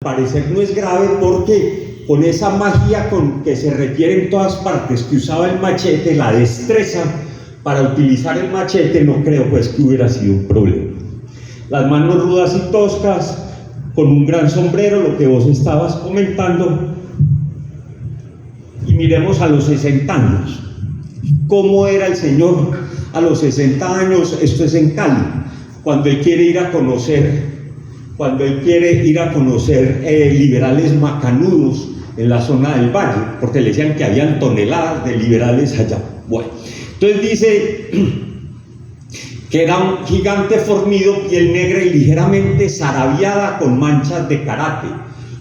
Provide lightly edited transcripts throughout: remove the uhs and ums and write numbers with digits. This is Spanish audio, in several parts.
parecer no es grave porque con esa magia con que se refiere en todas partes, que usaba el machete, la destreza para utilizar el machete, no creo pues que hubiera sido un problema. Las manos rudas y toscas, con un gran sombrero, lo que vos estabas comentando. Y miremos a los 60 años. ¿Cómo era el Señor a los 60 años? Esto es en Cali, cuando él quiere ir a conocer liberales macanudos en la zona del valle, porque le decían que habían toneladas de liberales allá. Bueno, entonces dice que era un gigante fornido, piel negra y ligeramente zarabiada con manchas de karate,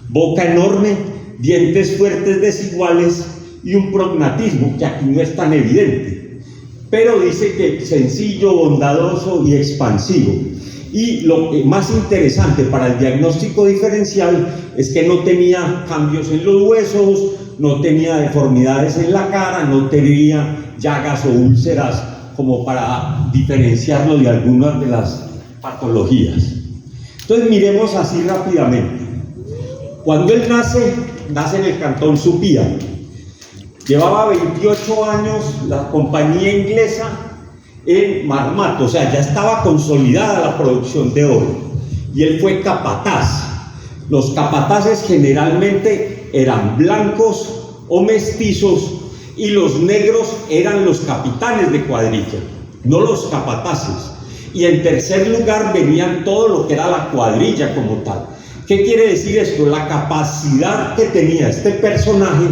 boca enorme, dientes fuertes desiguales y un prognatismo que aquí no es tan evidente, pero dice que sencillo, bondadoso y expansivo. Y lo más interesante para el diagnóstico diferencial es que no tenía cambios en los huesos, no tenía deformidades en la cara, no tenía llagas o úlceras como para diferenciarlo de algunas de las patologías. Entonces miremos así rápidamente. Cuando él nace en el cantón Supía. Llevaba 28 años la compañía inglesa en Marmato, o sea, ya estaba consolidada la producción de oro, y él fue capataz. Los capataces generalmente eran blancos o mestizos, y los negros eran los capitanes de cuadrilla, no los capataces. Y en tercer lugar venían todo lo que era la cuadrilla como tal. ¿Qué quiere decir esto? La capacidad que tenía este personaje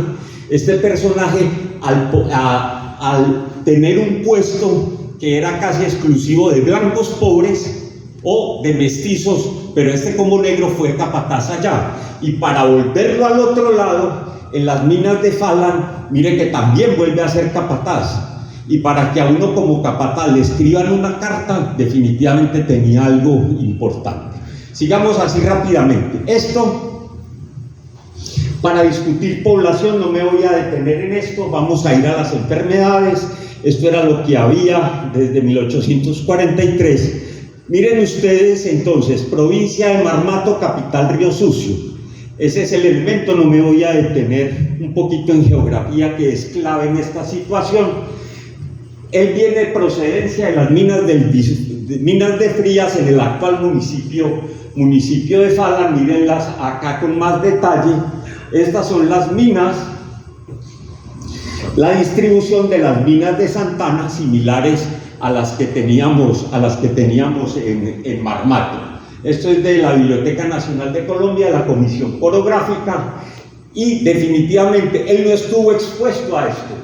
al tener un puesto que era casi exclusivo de blancos pobres o de mestizos, pero como negro fue capataz allá. Y para volverlo al otro lado, en las minas de Falan, mire que también vuelve a ser capataz. Y para que a uno como capataz le escriban una carta, definitivamente tenía algo importante. Sigamos así rápidamente. Esto, para discutir población, no me voy a detener en esto, vamos a ir a las enfermedades. Esto era lo que había desde 1843. Miren ustedes entonces, provincia de Marmato, capital Río Sucio. Ese es el elemento, no me voy a detener un poquito en geografía, que es clave en esta situación. Él viene de procedencia de las minas de Frías, en el actual municipio de Falan. Mírenlas acá con más detalle. Estas son las minas. La distribución de las minas de Santana, similares a las que teníamos en Marmato. Esto es de la Biblioteca Nacional de Colombia, de la Comisión Porográfica, y definitivamente él no estuvo expuesto a esto.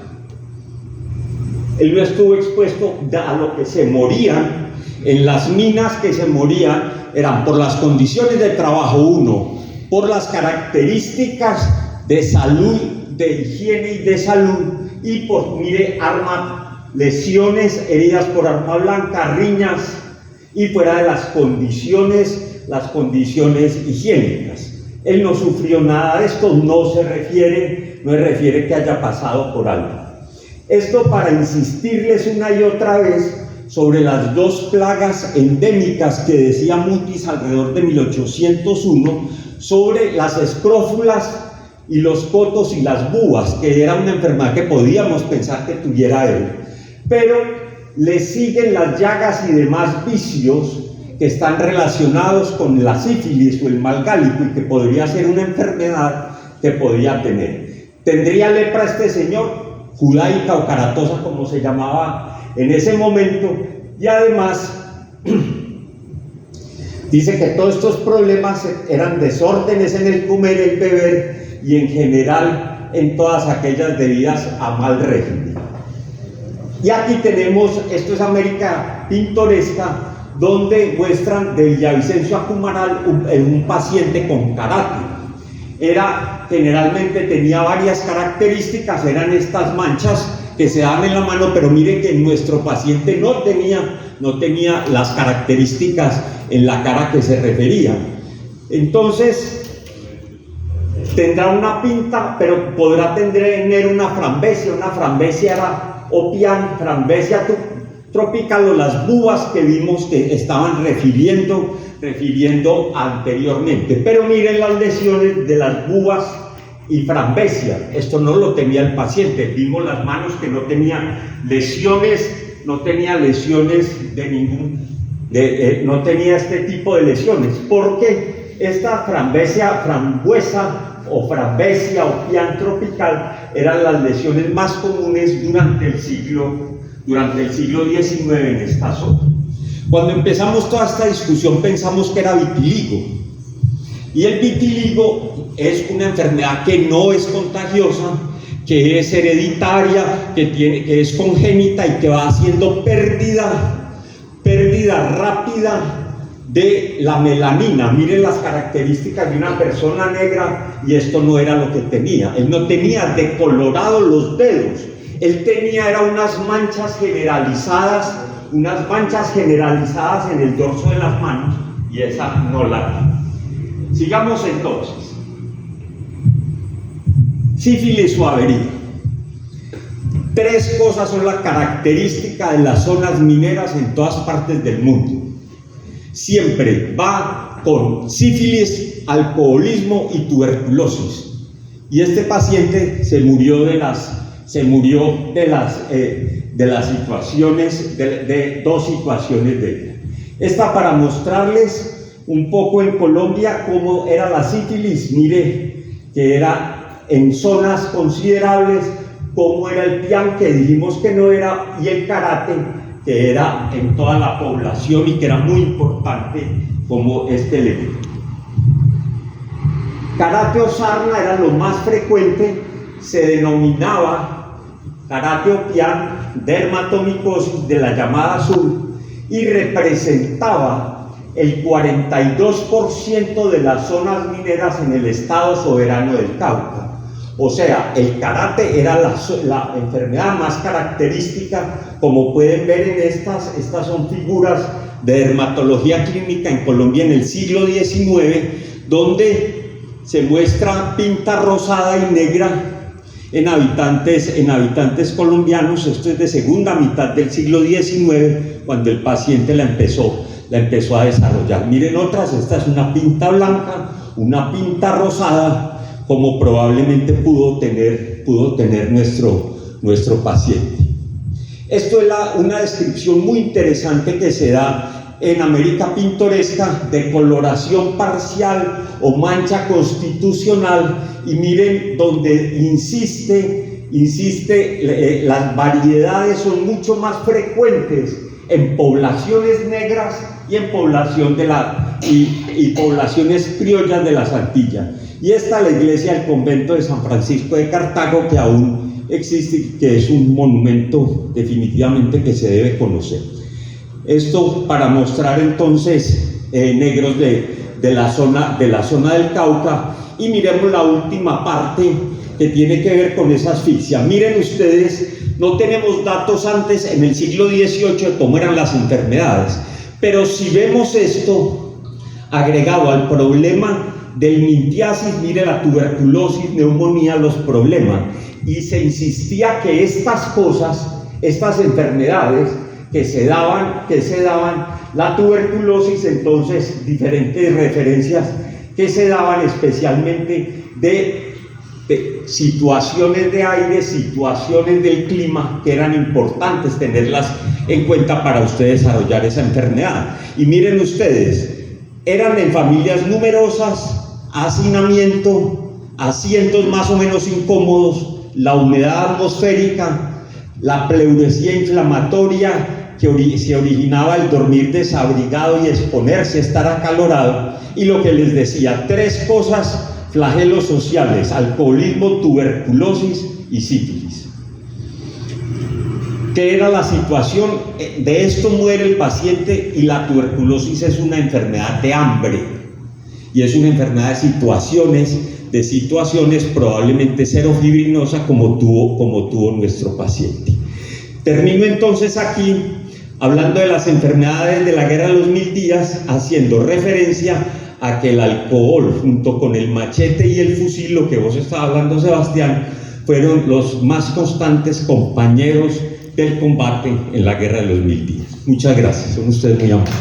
Él no estuvo expuesto a lo que se morían. En las minas que se morían eran por las condiciones de trabajo, uno, por las características de salud, de higiene y de salud, y por, mire, lesiones, heridas por arma blanca, riñas, y fuera de las condiciones higiénicas. Él no sufrió nada de esto, no se refiere que haya pasado por algo. Esto para insistirles una y otra vez sobre las dos plagas endémicas que decía Mutis alrededor de 1801, sobre las escrófulas y los cotos y las búas, que era una enfermedad que podíamos pensar que tuviera él. Pero le siguen las llagas y demás vicios que están relacionados con la sífilis o el mal gálico, y que podría ser una enfermedad que podía tener. ¿Tendría lepra este señor? Judaica o caratosa, como se llamaba en ese momento. Y además dice que todos estos problemas eran desórdenes en el comer, el beber y en general en todas aquellas debidas a mal régimen. Y aquí tenemos, esto es América Pintoresca, donde muestran de Villavicencio a Cumaral un paciente con karate. Generalmente tenía varias características, eran estas manchas que se daban en la mano, pero miren que nuestro paciente no tenía las características en la cara que se refería. Entonces, tendrá una pinta, pero podrá tener una frambesia era opian, frambesia tropical o las bubas que vimos que estaban refiriendo anteriormente. Pero miren las lesiones de las bubas y frambesia. Esto no lo tenía el paciente. Vimos las manos que no tenían lesiones, no tenía este tipo de lesiones, porque esta frambuesa o pian tropical eran las lesiones más comunes durante el siglo XIX en esta zona. Cuando empezamos toda esta discusión pensamos que era vitiligo, y el vitiligo es una enfermedad que no es contagiosa, que es hereditaria, que es congénita y que va haciendo pérdida rápida de la melanina. Miren las características de una persona negra, y esto no era lo que tenía. Él no tenía decolorados los dedos, él tenía unas manchas generalizadas en el dorso de las manos, y esa no la tiene. Sigamos entonces. Sífilis o avería. 3 cosas son la característica de las zonas mineras en todas partes del mundo. Siempre va con sífilis, alcoholismo y tuberculosis. Y este paciente se murió de dos situaciones de ella. Esta para mostrarles un poco en Colombia cómo era la sífilis. Mire que era en zonas considerables, cómo era el pian, que dijimos que no era, y el karate, que era en toda la población y que era muy importante como este elemento. Karate o sarna era lo más frecuente, se denominaba karate o pian dermatomicosis de la llamada azul, y representaba el 42% de las zonas mineras en el estado soberano del Cauca. O sea, el karate era la enfermedad más característica. Como pueden ver en estas son figuras de dermatología clínica en Colombia en el siglo XIX, donde se muestra pinta rosada y negra en habitantes colombianos. Esto es de segunda mitad del siglo XIX, cuando el paciente la empezó a desarrollar. Miren otras, esta es una pinta blanca, una pinta rosada, como probablemente pudo tener nuestro paciente. Esto es una descripción muy interesante que se da en América Pintoresca, de coloración parcial o mancha constitucional, y miren donde insiste, las variedades son mucho más frecuentes en poblaciones negras y en poblaciones criollas de las Antillas. Y esta es la iglesia del convento de San Francisco de Cartago, que aún existe, que es un monumento definitivamente que se debe conocer. Esto para mostrar entonces negros de la zona del Cauca. Y miremos la última parte, que tiene que ver con esa asfixia. Miren ustedes, no tenemos datos antes en el siglo XVIII de cómo eran las enfermedades, pero si vemos esto agregado al problema del mintiasis, mire la tuberculosis, neumonía, los problemas, y se insistía que estas enfermedades que se daban, la tuberculosis, entonces diferentes referencias que se daban especialmente de situaciones de aire, situaciones del clima, que eran importantes tenerlas en cuenta para usted desarrollar esa enfermedad. Y miren ustedes, eran en familias numerosas, hacinamiento, asientos más o menos incómodos, la humedad atmosférica, la pleuresía inflamatoria que se originaba al dormir desabrigado y exponerse a estar acalorado, y lo que les decía, 3 cosas: flagelos sociales, alcoholismo, tuberculosis y sífilis. ¿Qué era la situación? De esto muere el paciente, y la tuberculosis es una enfermedad de hambre, y es una enfermedad de situaciones probablemente serofibrinosa, como tuvo nuestro paciente. Termino entonces aquí hablando de las enfermedades de la Guerra de los 1000 días, haciendo referencia a que el alcohol, junto con el machete y el fusil, lo que vos estabas hablando, Sebastián, fueron los más constantes compañeros del combate en la Guerra de los 1000 días. Muchas gracias, son ustedes muy amables.